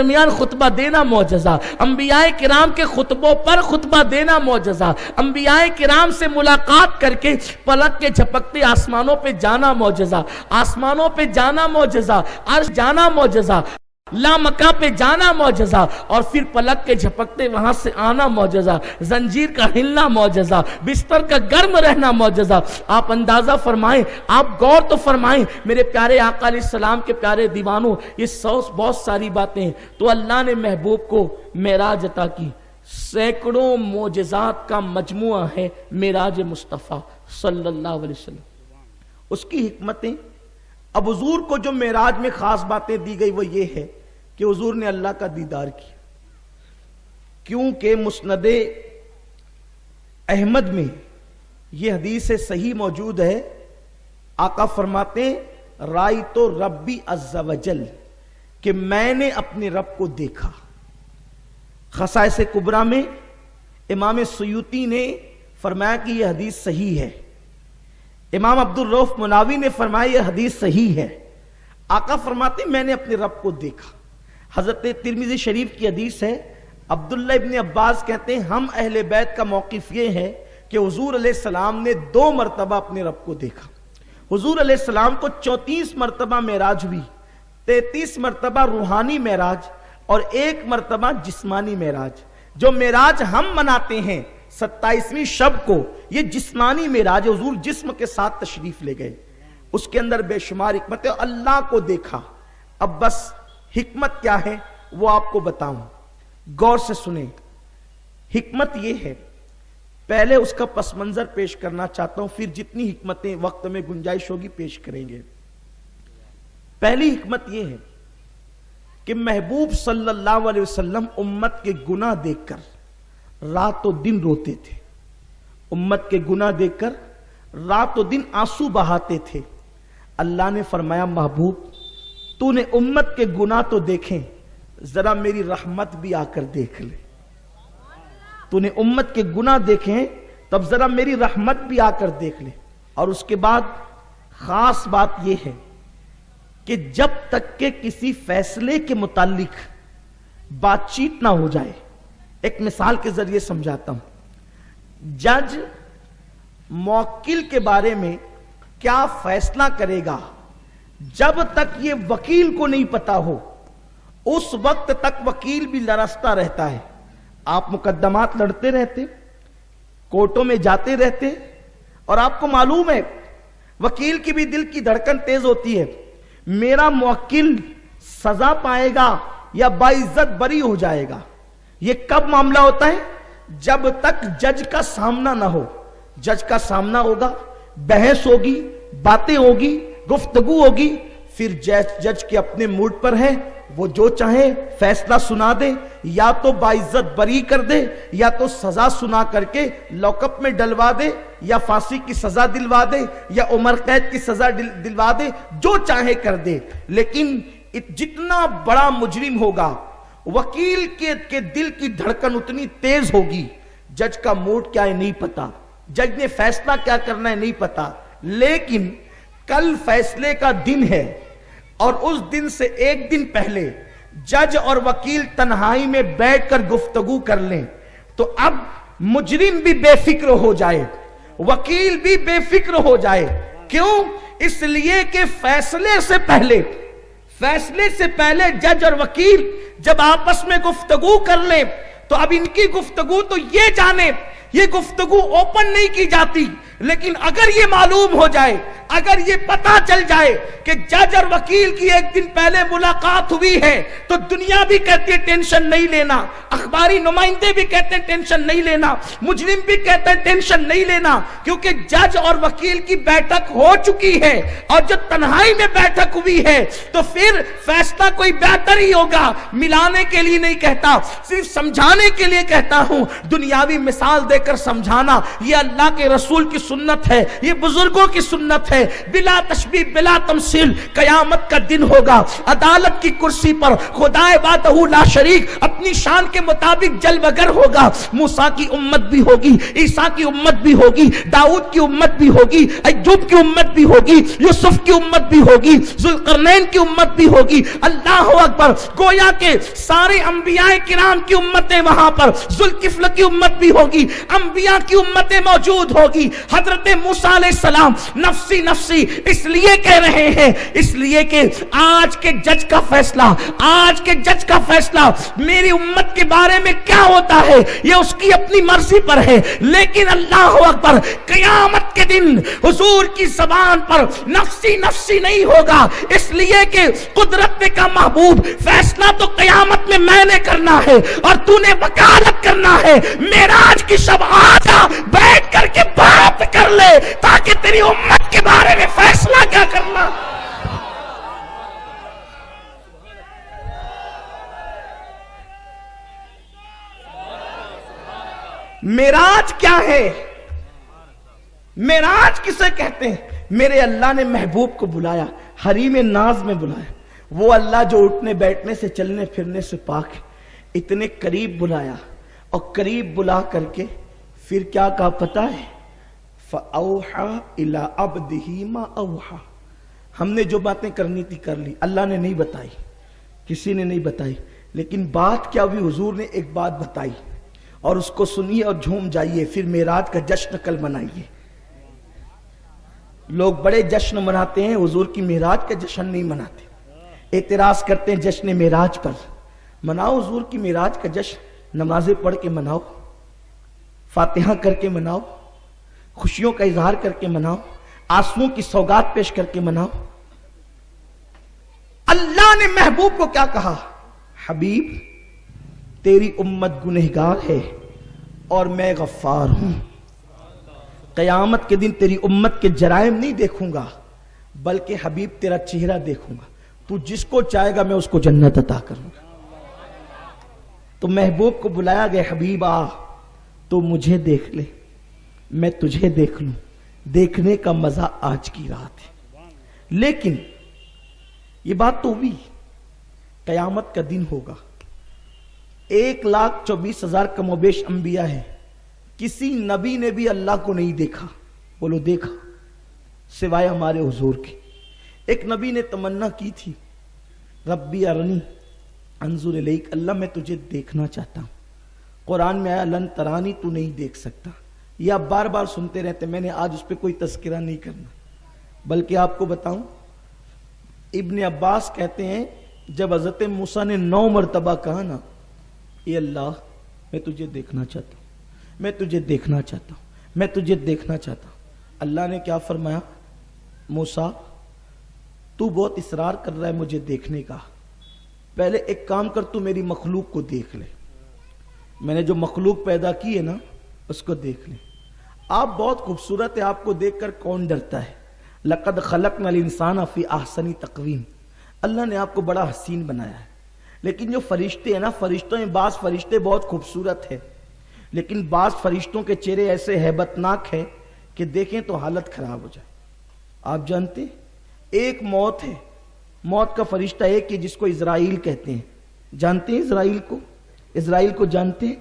درمیان خطبہ دینا معجزہ، انبیاء کرام کے خطبوں پر خطبہ دینا معجزہ، انبیاء کرام سے ملاقات کر کے پلک کے جھپکتے آسمانوں پہ جانا معجزہ، آسمانوں پہ جانا معجزہ، عرش جانا معجزہ، لامکاں پہ جانا معجزہ، اور پھر پلک کے جھپکتے وہاں سے آنا معجزہ، زنجیر کا ہلنا معجزہ، بستر کا گرم رہنا معجزہ۔ آپ اندازہ فرمائیں، آپ غور تو فرمائیں میرے پیارے آقا علیہ السلام کے پیارے دیوانوں، یہ بہت ساری باتیں ہیں تو اللہ نے محبوب کو معراج عطا کی۔ سینکڑوں معجزات کا مجموعہ ہے معراج مصطفیٰ صلی اللہ علیہ وسلم، اس کی حکمتیں۔ اب حضور کو جو معراج میں خاص باتیں دی گئی وہ یہ ہے کہ حضور نے اللہ کا دیدار کیا، کیونکہ مسند احمد میں یہ حدیث صحیح موجود ہے۔ آقا فرماتے ہیں رائیت ربی عز وجل، کہ میں نے اپنے رب کو دیکھا۔ خصائص کبریٰ میں امام سیوطی نے فرمایا کہ یہ حدیث صحیح ہے، امام عبد الرؤف مناوی نے فرمایا یہ حدیث صحیح ہے۔ آقا فرماتے ہیں میں نے اپنے رب کو دیکھا۔ حضرت ترمذی شریف کی حدیث ہے، عبداللہ ابن عباس کہتے ہیں ہم اہل بیت کا موقف یہ ہے کہ حضور علیہ السلام نے 2 مرتبہ اپنے رب کو دیکھا۔ حضور علیہ السلام کو 34 مرتبہ معراج ہوئی، 33 مرتبہ روحانی معراج اور 1 مرتبہ جسمانی معراج۔ جو معراج ہم مناتے ہیں 27ویں شب کو، یہ جسمانی معراج، حضور جسم کے ساتھ تشریف لے گئے، اس کے اندر بے شمار حکمت ہے، اللہ کو دیکھا۔ اب بس حکمت کیا ہے وہ آپ کو بتاؤں، غور سے سنیں۔ حکمت یہ ہے، پہلے اس کا پس منظر پیش کرنا چاہتا ہوں، پھر جتنی حکمتیں وقت میں گنجائش ہوگی پیش کریں گے۔ پہلی حکمت یہ ہے کہ محبوب صلی اللہ علیہ وسلم امت کے گناہ دیکھ کر رات و دن روتے تھے، امت کے گناہ دیکھ کر رات و دن آنسو بہاتے تھے۔ اللہ نے فرمایا محبوب تو نے امت کے گناہ تو دیکھیں، ذرا میری رحمت بھی آ کر دیکھ لے۔ تو نے امت کے گناہ دیکھیں تب ذرا میری رحمت بھی آ کر دیکھ لے۔ اور اس کے بعد خاص بات یہ ہے کہ جب تک کہ کسی فیصلے کے متعلق بات چیت نہ ہو جائے، ایک مثال کے ذریعے سمجھاتا ہوں، جج موکل کے بارے میں کیا فیصلہ کرے گا جب تک یہ وکیل کو نہیں پتا ہو، اس وقت تک وکیل بھی لرزتا رہتا ہے۔ آپ مقدمات لڑتے رہتے، کورٹوں میں جاتے رہتے، اور آپ کو معلوم ہے وکیل کی بھی دل کی دھڑکن تیز ہوتی ہے، میرا موکل سزا پائے گا یا باعزت بری ہو جائے گا۔ یہ کب معاملہ ہوتا ہے؟ جب تک جج کا سامنا نہ ہو۔ جج کا سامنا ہوگا، بحث ہوگی، باتیں ہوگی، گفتگو ہوگی، پھر جج کے اپنے موڈ پر ہے، وہ جو چاہے فیصلہ سنا دے، یا تو باعزت بری کر دے، یا تو سزا سنا کر کے لاک اپ میں ڈلوا دے، یا پھانسی کی سزا دلوا دے، یا عمر قید کی سزا دلوا دے، جو چاہے کر دے۔ لیکن جتنا بڑا مجرم ہوگا وکیل کے دل کی دھڑکن اتنی تیز ہوگی۔ جج کا موڈ کیا ہے نہیں پتا، جج نے فیصلہ کیا کرنا ہے نہیں پتا، لیکن کل فیصلے کا دن ہے، اور اس دن سے ایک دن پہلے جج اور وکیل تنہائی میں بیٹھ کر گفتگو کر لیں تو اب مجرم بھی بے فکر ہو جائے، وکیل بھی بے فکر ہو جائے۔ کیوں؟ اس لیے کہ فیصلے سے پہلے جج اور وکیل جب آپس میں گفتگو کر لیں تو اب ان کی گفتگو تو یہ جانے، یہ گفتگو اوپن نہیں کی جاتی، لیکن اگر یہ معلوم ہو جائے، اگر یہ پتا چل جائے کہ جج اور وکیل کی ایک دن پہلے ملاقات ہوئی ہے تو دنیا بھی کہتی ہے ٹینشن نہیں لینا، اخباری نمائندے بھی کہتے ہیں ٹینشن نہیں لینا، مجرم بھی کہتے ہیں ٹینشن نہیں لینا، کیونکہ جج اور وکیل کی بیٹھک ہو چکی ہے، اور جو تنہائی میں بیٹھک ہوئی ہے تو پھر فیصلہ کوئی بہتر ہی ہوگا۔ ملانے کے لیے نہیں کہتا، صرف سمجھانے کے لیے کہتا ہوں، دنیاوی مثال دے کر سمجھانا یہ اللہ کے رسول کی سنت ہے, یہ بزرگوں کی سنت ہے. بلا تشبیہ بلا تمثیل قیامت کا دن ہوگا, عدالت کی کرسی پر خدا وحدہ لا شریک اپنی شان کے مطابق جلوگر ہوگا. موسیٰ کی امت بھی ہوگی, عیسیٰ کی امت بھی ہوگی, داؤد کی امت بھی ہوگی, ایوب کی امت بھی ہوگی, یوسف کی امت بھی ہوگی, ذوالقرنین کی امت بھی ہوگی. اللہ اکبر, گویا کہ سارے انبیاء کرام کی امتیں وہاں پر, ذوالکفل کی امت بھی ہوگی, انبیاء کی امتیں موجود ہوگی. حضرت موسیٰ علیہ السلام نفسی نفسی اس لیے کہہ رہے ہیں, اس لیے کہ آج کے جج کا فیصلہ, آج کے جج کا فیصلہ میری امت کے بارے میں کیا ہوتا ہے یہ اس کی اپنی مرضی پر ہے. لیکن اللہ اکبر, قیامت کے دن حضور کی زبان پر نفسی نفسی نہیں ہوگا, اس لیے کہ قدرت کا محبوب فیصلہ تو قیامت میں نے کرنا ہے اور تو نے وکالت کرنا ہے. معراج کی شب آجا, بیٹھ کر کے بات کر لے تاکہ تیری امت کے بارے میں فیصلہ کیا کرنا. معراج کیا ہے؟ معراج کسے کہتے ہیں؟ میرے اللہ نے محبوب کو بلایا, حریم ناز میں بلایا. وہ اللہ جو اٹھنے بیٹھنے سے چلنے پھرنے سے پاک ہے, اتنے قریب بلایا اور قریب بلا کر کے پھر کیا کہا پتہ ہے؟ فَأَوْحَى إِلَىٰ عَبْدِهِ مَا أَوْحَى. ہم نے جو باتیں کرنی تھی کر لی, اللہ نے نہیں بتائی, کسی نے نہیں بتائی, لیکن بات کیا ہوئی؟ حضور نے ایک بات بتائی اور اس کو سنیے اور جھوم جائیے. پھر معراج کا جشن کل منائیے. لوگ بڑے جشن مناتے ہیں, حضور کی معراج کا جشن نہیں مناتے. اعتراض کرتے ہیں جشن معراج پر. مناؤ حضور کی معراج کا جشن, نمازیں پڑھ کے مناؤ, فاتحہ کر کے مناؤ, خوشیوں کا اظہار کر کے مناؤ, آنسوؤں کی سوگات پیش کر کے مناؤ. اللہ نے محبوب کو کیا کہا؟ حبیب تیری امت گنہگار ہے اور میں غفار ہوں. قیامت کے دن تیری امت کے جرائم نہیں دیکھوں گا, بلکہ حبیب تیرا چہرہ دیکھوں گا. تو جس کو چاہے گا میں اس کو جنت عطا کروں گا. تو محبوب کو بلایا گیا, حبیب آ, تو مجھے دیکھ لے, میں تجھے دیکھ لوں. دیکھنے کا مزہ آج کی رات ہے. لیکن یہ بات تو ہوئی, قیامت کا دن ہوگا. 1,24,000 کم و بیش انبیاء ہیں, کسی نبی نے بھی اللہ کو نہیں دیکھا. بولو دیکھا, سوائے ہمارے حضور کی. ایک نبی نے تمنا کی تھی, ربی ارنی انظر الیک, اللہ میں تجھے دیکھنا چاہتا ہوں. قرآن میں آیا لن ترانی, تو نہیں دیکھ سکتا. یہ آپ بار بار سنتے رہتے, میں نے آج اس پہ کوئی تذکرہ نہیں کرنا. بلکہ آپ کو بتاؤں, ابن عباس کہتے ہیں جب حضرت موسیٰ نے 9 مرتبہ کہا نا, اے اللہ میں تجھے دیکھنا چاہتا ہوں, میں تجھے دیکھنا چاہتا ہوں, میں تجھے دیکھنا چاہتا ہوں, اللہ نے کیا فرمایا؟ موسیٰ تو بہت اصرار کر رہا ہے مجھے دیکھنے کا, پہلے ایک کام کر, تو میری مخلوق کو دیکھ لے. میں نے جو مخلوق پیدا کی ہے نا اس کو دیکھ لے. آپ بہت خوبصورت ہے, آپ کو دیکھ کر کون ڈرتا ہے؟ لقد خلقنا الانسان فی احسن تقویم. اللہ نے آپ کو بڑا حسین بنایا ہے. لیکن جو فرشتے ہیں نا, فرشتوں میں بعض فرشتے بہت خوبصورت ہیں, لیکن بعض فرشتوں کے چہرے ایسے ہیبتناک ہیں کہ دیکھیں تو حالت خراب ہو جائے. آپ جانتے ایک موت ہے, موت کا فرشتہ ایک ہے جس کو اسرائیل کہتے ہیں. جانتے ہیں اسرائیل کو؟ اسرائیل کو جانتے ہیں؟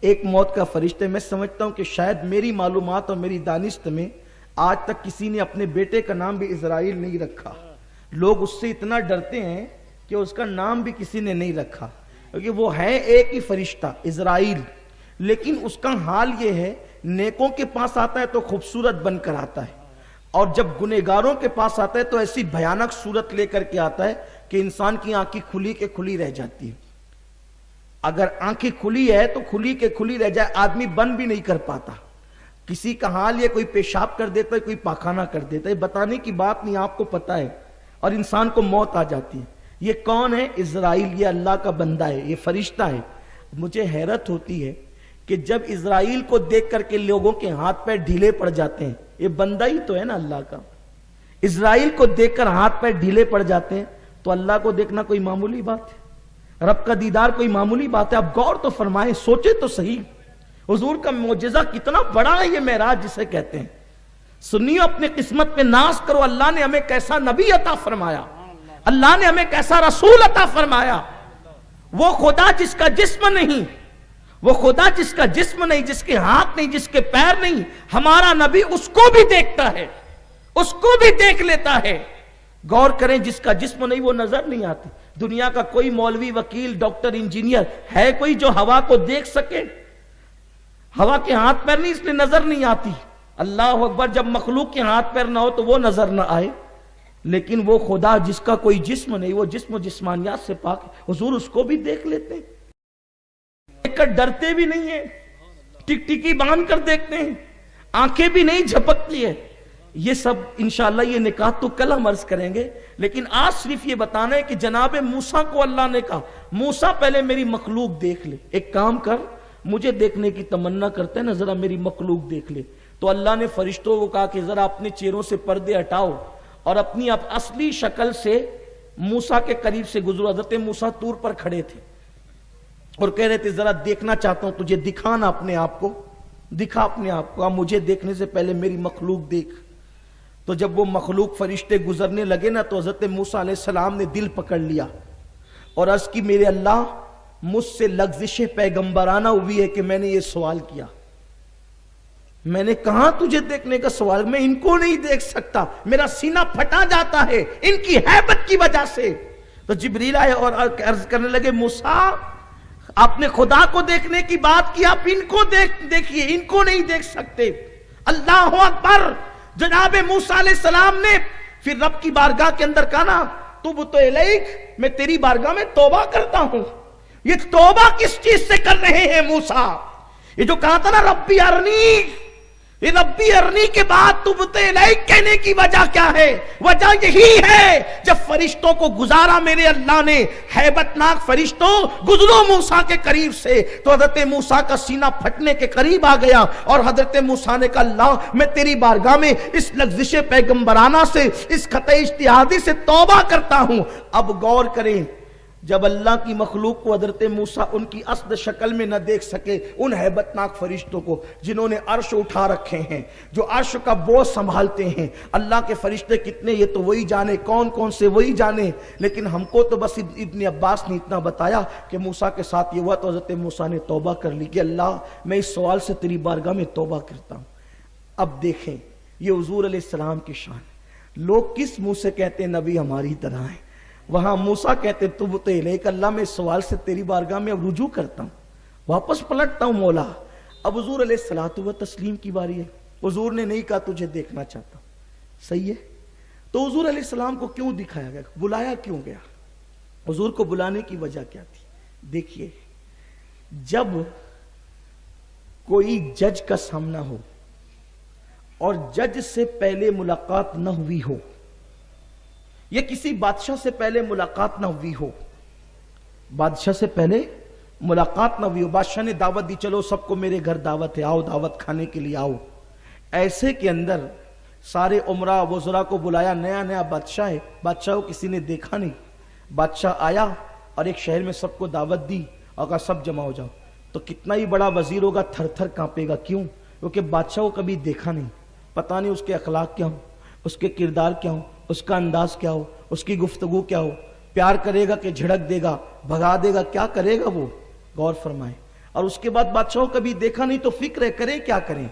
ایک موت کا فرشتہ. میں سمجھتا ہوں کہ شاید میری معلومات اور میری دانست میں آج تک کسی نے اپنے بیٹے کا نام بھی اسرائیل نہیں رکھا. لوگ اس سے اتنا ڈرتے ہیں کہ اس کا نام بھی کسی نے نہیں رکھا, کیونکہ وہ ہے ایک ہی فرشتہ اسرائیل. لیکن اس کا حال یہ ہے, نیکوں کے پاس آتا ہے تو خوبصورت بن کر آتا ہے, اور جب گنہگاروں کے پاس آتا ہے تو ایسی بھیانک صورت لے کر کے آتا ہے کہ انسان کی آنکھیں کھلی کے کھلی رہ جاتی ہے. اگر آنکھیں کھلی ہے تو کھلی کے کھلی رہ جائے, آدمی بند بھی نہیں کر پاتا. کسی کا حال یہ, کوئی پیشاب کر دیتا ہے, کوئی پاخانہ کر دیتا ہے, بتانے کی بات نہیں, آپ کو پتا ہے, اور انسان کو موت آ جاتی ہے. یہ کون ہے؟ اسرائیل. یہ اللہ کا بندہ ہے, یہ فرشتہ ہے. مجھے حیرت ہوتی ہے کہ جب اسرائیل کو دیکھ کر کے لوگوں کے ہاتھ پیر ڈھیلے پڑ جاتے ہیں, یہ بندہ ہی تو ہے نا اللہ کا. اسرائیل کو دیکھ کر ہاتھ پیر ڈھیلے پڑ جاتے ہیں تو اللہ کو دیکھنا کوئی معمولی بات ہے؟ رب کا دیدار کوئی معمولی بات ہے؟ آپ غور تو فرمائیں, سوچے تو صحیح. حضور کا معجزہ کتنا بڑا ہے یہ معراج جسے کہتے ہیں. سنیو اپنے قسمت پہ ناز کرو، اللہ نے ہمیں کیسا نبی عطا فرمایا، اللہ نے ہمیں کیسا رسول عطا فرمایا۔ وہ خدا جس کا جسم نہیں، وہ خدا جس کا جسم نہیں، جس کے ہاتھ نہیں، جس کے پیر نہیں، ہمارا نبی اس کو بھی دیکھتا ہے، اس کو بھی دیکھ لیتا ہے۔ غور کریں، جس کا جسم نہیں وہ نظر نہیں آتی۔ دنیا کا کوئی مولوی، وکیل، ڈاکٹر، انجینئر ہے کوئی جو ہوا کو دیکھ سکے؟ ہوا کے ہاتھ پیر نہیں، اس لیے نظر نہیں آتی۔ اللہ اکبر، جب مخلوق کے ہاتھ پیر نہ ہو تو وہ نظر نہ آئے، لیکن وہ خدا جس کا کوئی جسم نہیں، وہ جسم و جسمانیات سے پاک ہے، حضور اس کو بھی دیکھ لیتے ہیں، دیکھ کر ڈرتے بھی نہیں ہیں، ٹک ٹکی باندھ کر دیکھتے ہیں، آنکھیں بھی نہیں جھپکتی ہے۔ یہ سب انشاءاللہ یہ نکات تو کل ہم عرض کریں گے، لیکن آج صرف یہ بتانا ہے کہ جناب موسیٰ کو اللہ نے کہا موسیٰ پہلے میری مخلوق دیکھ لے، ایک کام کر، مجھے دیکھنے کی تمنا کرتے ہیں نا، ذرا میری مخلوق دیکھ لے۔ تو اللہ نے فرشتوں کو کہا کہ ذرا اپنے چہروں سے پردے ہٹاؤ اور اپنی اصلی شکل سے موسیٰ کے قریب سے گزرو۔ حضرت موسیٰ طور پر کھڑے تھے اور کہہ رہے تھے ذرا دیکھنا چاہتا ہوں تجھے، دکھانا اپنے آپ کو، دکھا اپنے آپ کو، مجھے دیکھنے سے پہلے میری مخلوق دیکھ۔ تو جب وہ مخلوق فرشتے گزرنے لگے نا تو حضرت موسیٰ علیہ السلام نے دل پکڑ لیا اور عرض کی میرے اللہ مجھ سے لغزش پیغمبرانہ ہوئی ہے کہ میں نے یہ سوال کیا، میں نے کہا تجھے دیکھنے کا سوال، میں ان کو نہیں دیکھ سکتا، میرا سینہ پھٹا جاتا ہے ان کی ہیبت کی وجہ سے۔ تو جبریل آئے اور عرض کرنے لگے موسیٰ آپ نے خدا کو دیکھنے کی بات کی، آپ ان کو دیکھیے، ان کو نہیں دیکھ سکتے۔ اللہ اکبر۔ جناب موسیٰ علیہ السلام نے پھر رب کی بارگاہ کے اندر کہا نا توبت الیک، میں تیری بارگاہ میں توبہ کرتا ہوں۔ یہ توبہ کس چیز سے کر رہے ہیں موسیٰ؟ یہ جو کہا تھا نا ربی ارنی، یہ ربی ارنی کے بعد توبت الیک کہنے کی وجہ کیا ہے؟ وجہ یہی ہے جب فرشتوں کو گزارا میرے اللہ نے، ہیبت ناک فرشتوں گزرو موسیٰ کے قریب سے، تو حضرت موسیٰ کا سینہ پھٹنے کے قریب آ گیا اور حضرت موسیٰ نے کہا اللہ میں تیری بارگاہ میں اس لغزش پیغمبرانہ سے، اس خطۂ اجتہادی سے توبہ کرتا ہوں۔ اب غور کریں، جب اللہ کی مخلوق کو حضرت موسیٰ ان کی اصل شکل میں نہ دیکھ سکے، ان ہیبت ناک فرشتوں کو جنہوں نے عرش اٹھا رکھے ہیں، جو عرش کا بوجھ سنبھالتے ہیں، اللہ کے فرشتے کتنے یہ تو وہی جانے، کون کون سے وہی جانے، لیکن ہم کو تو بس ابن عباس نے اتنا بتایا کہ موسیٰ کے ساتھ یہ ہوا تو حضرت موسیٰ نے توبہ کر لی کہ اللہ میں اس سوال سے تیری بارگاہ میں توبہ کرتا ہوں۔ اب دیکھیں یہ حضور علیہ السلام کی شان، لوگ کس منہ سے کہتے ہیں نبی ہماری طرح ہیں، وہاں موسیٰ کہتے توبت الیک، اللہ میں اس سوال سے تیری بارگاہ میں اب رجوع کرتا ہوں، واپس پلٹتا ہوں مولا۔ اب حضور علیہ الصلوۃ والتسلیم کی باری ہے، حضور نے نہیں کہا تجھے دیکھنا چاہتا ہوں، صحیح ہے؟ تو حضور علیہ السلام کو کیوں دکھایا گیا، بلایا کیوں گیا؟ حضور کو بلانے کی وجہ کیا تھی؟ دیکھیے، جب کوئی جج کا سامنا ہو اور جج سے پہلے ملاقات نہ ہوئی ہو، یہ کسی بادشاہ سے پہلے ملاقات نہ ہوئی ہو، بادشاہ سے پہلے ملاقات نہ ہوئی ہو، بادشاہ نے دعوت دی چلو سب کو میرے گھر دعوت ہے، آؤ دعوت کھانے کے لیے آؤ، ایسے کے اندر سارے عمرہ وزراء کو بلایا، نیا نیا بادشاہ ہے، بادشاہ کو کسی نے دیکھا نہیں، بادشاہ آیا اور ایک شہر میں سب کو دعوت دی اور کہا سب جمع ہو جاؤ، تو کتنا ہی بڑا وزیر ہوگا تھر تھر کانپے گا، کیوں؟ کیونکہ بادشاہ کو کبھی دیکھا نہیں، پتہ نہیں اس کے اخلاق کیا ہو، اس کے کردار کیا ہو، اس کا انداز کیا ہو، اس کی گفتگو کیا ہو، پیار کرے گا کہ جھڑک دے گا، بھگا دے گا، کیا کرے گا وہ؟ غور فرمائیں۔ اور اس کے بعد بادشاہ کو کبھی دیکھا نہیں تو فکر ہے کریں کیا کریں،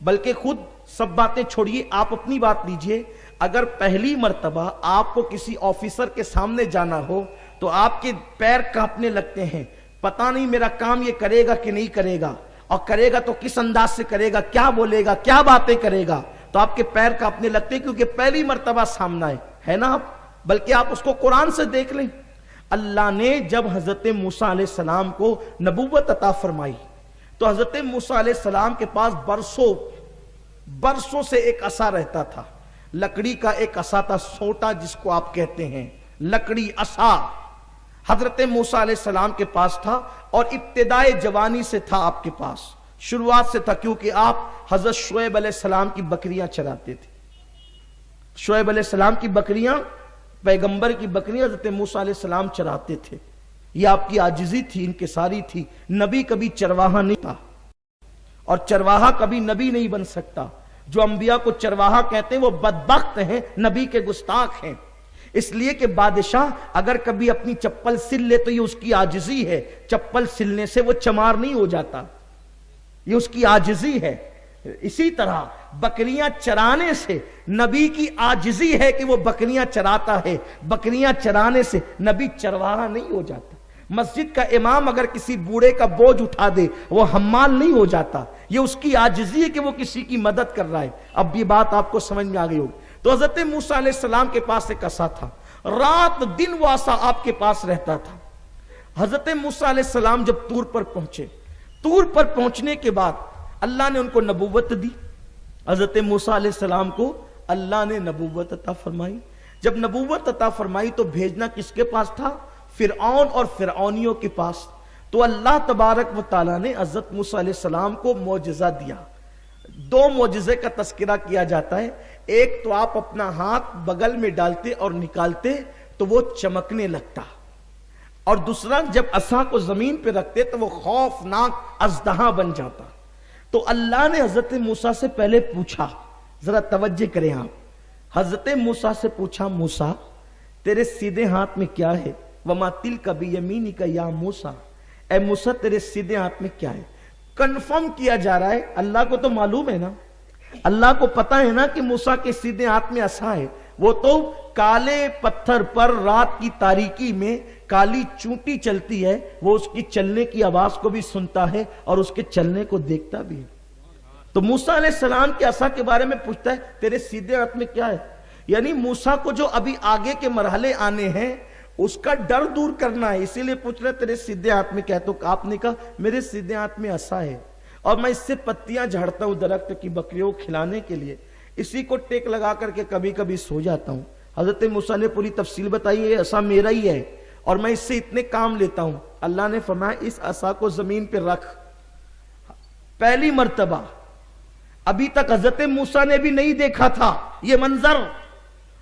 بلکہ خود سب باتیں چھوڑیے، آپ اپنی بات لیجئے، اگر پہلی مرتبہ آپ کو کسی آفیسر کے سامنے جانا ہو تو آپ کے پیر کانپنے لگتے ہیں، پتہ نہیں میرا کام یہ کرے گا کہ نہیں کرے گا، اور کرے گا تو کس انداز سے کرے گا، کیا بولے گا، کیا باتیں کرے گا، تو آپ کے پیر کانپنے لگتے ہیں کیونکہ پہلی مرتبہ سامنا ہے نا آپ، بلکہ آپ اس کو قرآن سے دیکھ لیں۔ اللہ نے جب حضرت موسیٰ علیہ السلام کو نبوت عطا فرمائی تو حضرت موسیٰ علیہ السلام کے پاس برسوں سے ایک عصا رہتا تھا، لکڑی کا ایک عصا تھا، سوٹا جس کو آپ کہتے ہیں، لکڑی عصا حضرت موسیٰ علیہ السلام کے پاس تھا، اور ابتدائے جوانی سے تھا آپ کے پاس، شروعات سے تھا، کیونکہ آپ حضرت شعیب علیہ السلام کی بکریاں چراتے تھے۔ شعیب علیہ السلام کی بکریاں، پیغمبر کی بکریاں حضرت موسیٰ علیہ السلام چراتے تھے، یہ آپ کی عاجزی تھی، انکساری تھی۔ نبی کبھی چرواہا نہیں تھا، اور چرواہا کبھی نبی نہیں بن سکتا۔ جو انبیاء کو چرواہا کہتے ہیں وہ بدبخت ہیں، نبی کے گستاخ ہیں، اس لیے کہ بادشاہ اگر کبھی اپنی چپل سل لے تو یہ اس کی عاجزی ہے، چپل سلنے سے وہ چمار نہیں ہو جاتا، یہ اس کی عاجزی ہے۔ اسی طرح بکریاں چرانے سے نبی کی عاجزی ہے کہ وہ بکریاں چراتا ہے، بکریاں چرانے سے نبی چرواہا نہیں ہو جاتا۔ مسجد کا امام اگر کسی بوڑھے کا بوجھ اٹھا دے وہ حمال نہیں ہو جاتا، یہ اس کی عاجزی ہے کہ وہ کسی کی مدد کر رہا ہے۔ اب یہ بات آپ کو سمجھ میں آ گئی ہوگی۔ تو حضرت موسیٰ علیہ السلام کے پاس ایک عصا تھا، رات دن وہ عصا آپ کے پاس رہتا تھا۔ حضرت موسیٰ علیہ السلام جب طور پر پہنچے، طور پر پہنچنے کے بعد اللہ نے ان کو نبوت دی، حضرت موسیٰ علیہ السلام کو اللہ نے نبوت عطا فرمائی۔ جب نبوت عطا فرمائی تو بھیجنا کس کے پاس تھا؟ فرعون اور فرعونیوں کے پاس۔ تو اللہ تبارک و تعالیٰ نے حضرت موسیٰ علیہ السلام کو معجزہ دیا۔ دو معجزے کا تذکرہ کیا جاتا ہے، ایک تو آپ اپنا ہاتھ بغل میں ڈالتے اور نکالتے تو وہ چمکنے لگتا، اور دوسرا جب عصا کو زمین پہ رکھتے تو وہ خوفناک اژدہا بن جاتا۔ تو اللہ نے حضرت موسیٰ سے پہلے پوچھا، ذرا توجہ کریں آپ، حضرت موسیٰ سے پوچھا موسیٰ تیرے سیدھے ہاتھ میں کیا ہے؟ وَمَا تِلْكَ بِيَمِينِكَ يَا موسیٰ، اے موسیٰ تیرے سیدھے ہاتھ میں کیا ہے؟ کنفرم کیا جا رہا ہے، اللہ کو تو معلوم ہے نا، اللہ کو پتا ہے نا کہ موسیٰ کے سیدھے ہاتھ میں عصا ہے۔ وہ تو کالے پتھر پر رات کی تاریکی میں کالی چونٹی چلتی ہے، وہ اس کی چلنے کی آواز کو بھی سنتا ہے اور اس کے چلنے کو دیکھتا بھی ہے۔ تو موسیٰ علیہ السلام کے عصا کے بارے میں پوچھتا ہے تیرے سیدھے ہاتھ میں کیا ہے؟ یعنی موسیٰ کو جو ابھی آگے کے مرحلے آنے ہیں اس کا ڈر دور کرنا ہے، اسی لیے پوچھ رہے تیرے سیدھے ہاتھ میں کیا ہے؟ تو آپ نے کہا میرے سیدھے ہاتھ میں عصا ہے اور میں اس سے پتیاں جھاڑتا ہوں درخت کی بکریوں کو کھلانے کے لیے، اسی کو ٹیک لگا کر کے کبھی کبھی سو جاتا ہوں۔ حضرت موسیٰ نے پوری تفصیل بتائی، یہ عصا میرا ہی ہے اور میں اس سے اتنے کام لیتا ہوں۔ اللہ نے فرمایا اس عصا کو زمین پہ رکھ۔ پہلی مرتبہ ابھی تک حضرت موسیٰ نے بھی نہیں دیکھا تھا یہ منظر،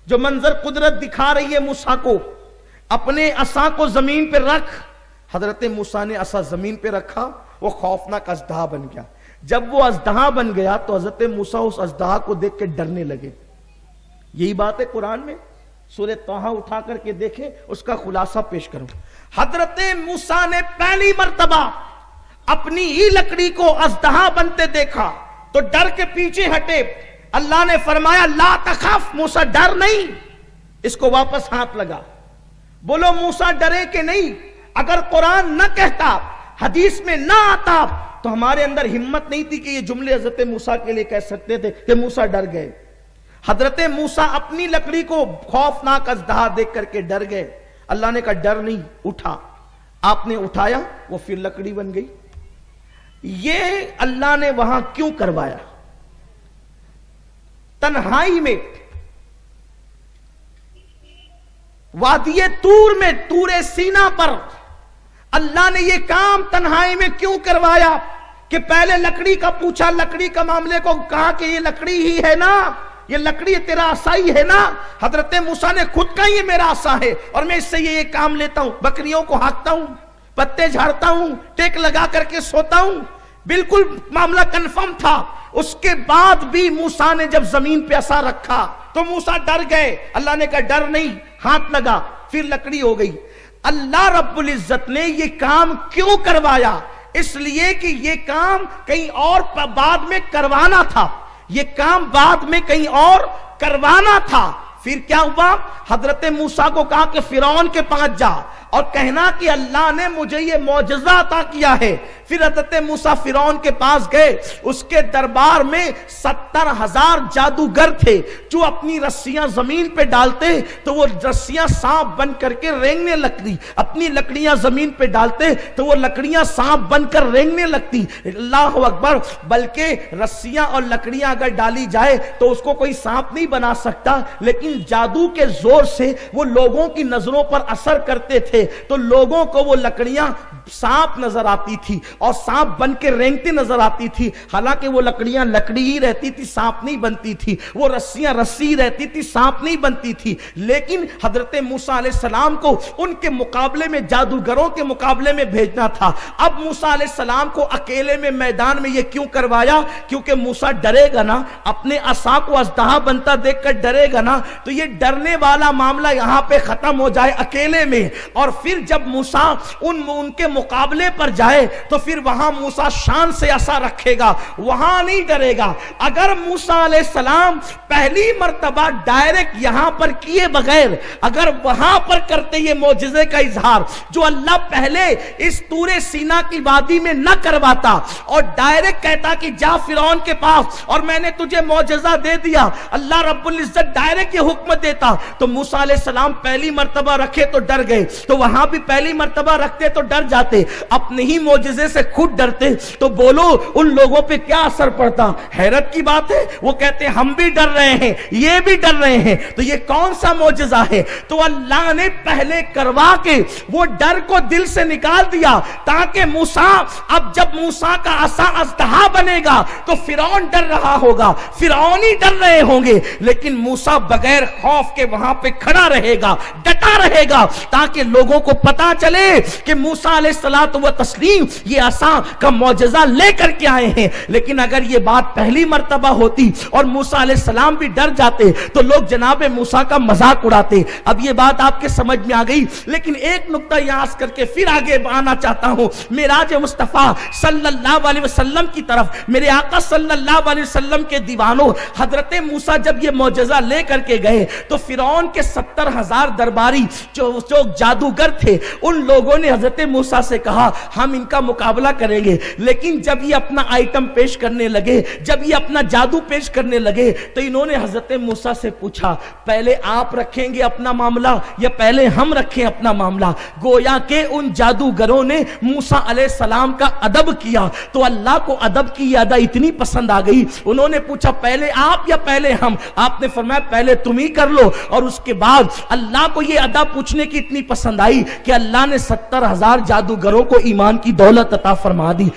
جو منظر قدرت دکھا رہی ہے موسیٰ کو، اپنے عصا کو زمین پہ رکھ۔ حضرت موسیٰ نے عصا زمین پہ رکھا، وہ خوفناک اژدہا بن گیا۔ جب وہ اژدہا بن گیا تو حضرت موسیٰ اس اژدہا کو دیکھ کے ڈرنے لگے۔ یہی بات ہے قرآن میں، سورہ طٰہٰ اٹھا کر کے دیکھیں، اس کا خلاصہ پیش کروں۔ حضرت موسیٰ نے پہلی مرتبہ اپنی ہی لکڑی کو اژدہا بنتے دیکھا تو ڈر کے پیچھے ہٹے۔ اللہ نے فرمایا لا تخف، موسیٰ ڈر نہیں، اس کو واپس ہاتھ لگا۔ بولو موسیٰ ڈرے کہ نہیں؟ اگر قرآن نہ کہتا، حدیث میں نہ آتا تو ہمارے اندر ہمت نہیں تھی کہ یہ جملے حضرت موسیٰ کے لیے کہہ سکتے تھے کہ موسیٰ ڈر گئے۔ حضرت موسیٰ اپنی لکڑی کو خوفناک اژدہا دیکھ کر کے ڈر گئے۔ اللہ نے کہا ڈر نہیں، اٹھا۔ آپ نے اٹھایا، وہ پھر لکڑی بن گئی۔ یہ اللہ نے وہاں کیوں کروایا؟ تنہائی میں، وادی طور میں، طور سینا پر اللہ نے یہ کام تنہائی میں کیوں کروایا کہ پہلے لکڑی کا پوچھا، لکڑی کا معاملے کو کہا کہ یہ لکڑی ہی ہے نا، یہ لکڑی تیرا عصا ہی ہے نا۔ حضرت موسیٰ نے خود کہا یہ میرا عصا ہے اور میں اس سے یہ کام لیتا ہوں، بکریوں کو ہانکتا ہوں، پتے جھاڑتا ہوں، ٹیک لگا کر کے سوتا ہوں۔ بالکل معاملہ کنفرم تھا۔ اس کے بعد بھی موسیٰ نے جب زمین پہ عصا رکھا تو موسیٰ ڈر گئے۔ اللہ نے کہا ڈر نہیں، ہاتھ لگا، پھر لکڑی ہو گئی۔ اللہ رب العزت نے یہ کام کیوں کروایا؟ اس لیے کہ یہ کام کہیں اور بعد میں کروانا تھا، یہ کام بعد میں کہیں اور کروانا تھا۔ پھر کیا ہوا؟ حضرت موسیٰ کو کہا کہ فرعون کے پاس جا اور کہنا کہ اللہ نے مجھے یہ معجزہ عطا کیا ہے۔ پھر حضرت موسیٰ فرعون کے پاس گئے، اس کے دربار میں 70,000 جادوگر تھے جو اپنی رسیاں زمین پہ ڈالتے تو وہ رسیاں سانپ بن کر کے رینگنے لگتی، اپنی لکڑیاں زمین پہ ڈالتے تو وہ لکڑیاں سانپ بن کر رینگنے لگتی۔ اللہ اکبر! بلکہ رسیاں اور لکڑیاں اگر ڈالی جائے تو اس کو کوئی سانپ نہیں بنا سکتا، لیکن جادو کے زور سے وہ لوگوں کی نظروں پر اثر کرتے تھے۔ تھے تو لوگوں کو وہ لکڑیاں سانپ نظر آتی تھی اور سانپ بن کے رینگتی نظر آتی تھی، حالانکہ وہ لکڑیاں لکڑی ہی رہتی تھی، سانپ نہیں بنتی تھی، وہ رسیاں رسی رہتی تھی، سانپ نہیں بنتی تھی۔ لیکن حضرت موسیٰ علیہ السلام کو ان کے مقابلے میں، جادوگروں کے مقابلے میں بھیجنا تھا۔ اب موسیٰ علیہ السلام کو اکیلے میں میدان میں یہ کیوں کروایا؟ کیونکہ موسیٰ ڈرے گا نا، اپنے عصا کو اژدہا بنتا دیکھ کر ڈرے گا نا، تو یہ ڈرنے والا معاملہ یہاں پہ ختم ہو جائے اکیلے میں، اور پھر جب موسیٰ ان کے مقابلے پر جائے تو پھر وہاں موسیٰ شان سے عصا رکھے گا، وہاں نہیں ڈرے گا۔ اگر موسیٰ علیہ السلام پہلی مرتبہ ڈائریکٹ یہاں پر کیے بغیر اگر وہاں پر کرتے یہ معجزے کا اظہار جو اللہ پہلے اس طور سینا کی وادی میں نہ کرواتا اور ڈائریکٹ کہتا کہ جا فرعون کے پاس اور میں نے تجھے معجزہ دے دیا، اللہ رب العزت ڈائریکٹ یہ حکم دیتا، تو موسیٰ علیہ السلام پہلی مرتبہ رکھے تو ڈر گئے، تو وہاں بھی پہلی مرتبہ رکھتے تو ڈر جاتے، اپنے ہی معجزے سے خود ڈرتے تو بولو ان لوگوں پہ کیا اثر پڑتا؟ حیرت کی بات ہے، وہ کہتے ہیں ہم بھی ڈر رہے ہیں، یہ بھی ڈر رہے ہیں، تو یہ کون سا معجزہ ہے؟ تو اللہ نے پہلے کروا کے وہ ڈر کو دل سے نکال دیا، تاکہ موسیٰ، اب جب موسیٰ کا عصا اژدہا بنے گا تو فرعون ڈر رہا ہوگا، فرعونی ڈر رہے ہوں گے، لیکن موسیٰ بغیر خوف کے وہاں پہ کھڑا رہے گا، ڈٹا رہے گا، تاکہ لوگوں کو پتا چلے کہ موسیٰ علیہ السلام و تسلیم یہ عصا کا معجزہ لے کر کے آئے ہیں۔ لیکن اگر یہ بات پہلی مرتبہ ہوتی اور موسیٰ علیہ السلام بھی ڈر جاتے تو لوگ جناب موسیٰ کا مذاق اڑاتے۔ اب یہ بات آپ کے سمجھ میں آ گئی، لیکن ایک نقطہ یہاں کر کے پھر آگے آنا چاہتا ہوں، معراج مصطفیٰ صلی اللہ علیہ وسلم کی طرف۔ میرے آقا صلی اللہ علیہ وسلم کے دیوانوں، حضرت موسیٰ جب یہ معجزہ لے کر کے گئے تو فرعون کے 70,000 درباری جو جادوگر تھے، ان لوگوں نے حضرت موسیٰ سے کہا ہم ان کا مقابلہ کریں گے، لیکن جب یہ اپنا آئٹم پیش کرنے لگے، جب یہ اپنا جادو پیش کرنے لگے تو انہوں نے حضرت موسیٰ سے پوچھا پہلے آپ رکھیں گے اپنا معاملہ یا پہلے ہم رکھیں اپنا معاملہ؟ گویا کہ ان جادوگروں نے موسیٰ علیہ السلام کا ادب کیا، تو اللہ کو ادب کی ادا اتنی پسند آ گئی، انہوں نے پوچھا پہلے آپ یا پہلے ہم؟ آپ نے فرمایا پہلے تم ہی کر لو، اور اس کے بعد اللہ کو یہ ادا پوچھنے کی اتنی پسند آئی کہ اللہ نے 70,000 جادوگروں کو ایمان کی دولت عطا فرما دی۔